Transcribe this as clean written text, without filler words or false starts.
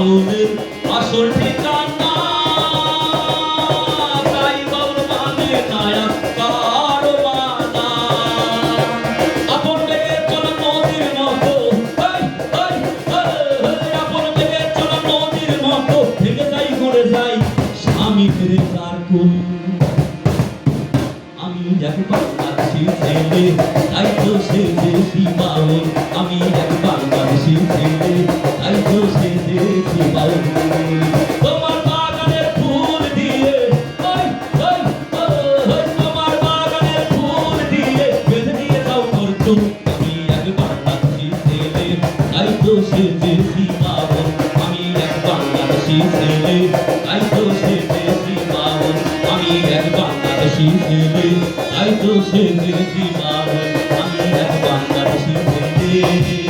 বাউলের আসল ঠিকানা তাই বাউল মানে নায়ক কারো মানা আপন বেগে চলা নদীর মতো আপন বেগে চলা নদীর মতো ভেঙে যাই গড়ে যাই স্বামী ফিরে তার কুল আমি একবার বাংলাদেশি ছেলে তাই তো সে দেশি বাউল আমি এক বাংলাদেশি ছেলে তাই তো সে দেশি বাউল তোমার বাগানের ফুল দিয়ে তোমার বাগানের ফুল দিয়ে বেঁধে নিয়ে যাও করতো আমি এক বাংলাদেশি ছেলে তাই তো সে দেশি বাউল আমি এক বাংলাদেশি ছেলে তাই তো সে দেশি বাউল আমি এক বাংলাদেশি ছেলে তাই তো সে দেশি বাউল আমি এক বাংলাদেশি ছেলে